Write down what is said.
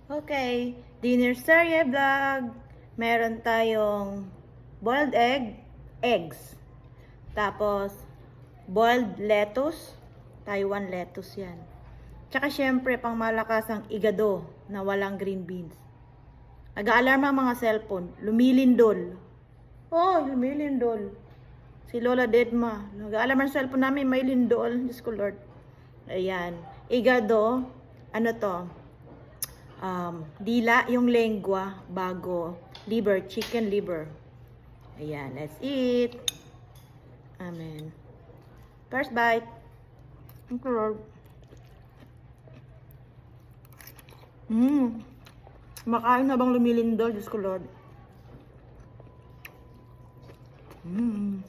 Okay, dinner serye vlog. Meron tayong boiled eggs. Tapos, boiled lettuce. Taiwan lettuce yan. Tsaka syempre, pang malakas ang igado na walang green beans. Nag-aalarma ang mga cellphone. Lumilindol. Oh, lumilindol. Si Lola Dedma. Nag-aalarma ang cellphone namin, may lindol. Diyos ko Lord. Ayan. Igado. Ano to? Dila yung lengua bago liver, chicken liver. Ayan, let's eat. Amen. First bite. Thank you, Lord. Makain habang lumilindol, Diyos ko Lord. Mmm.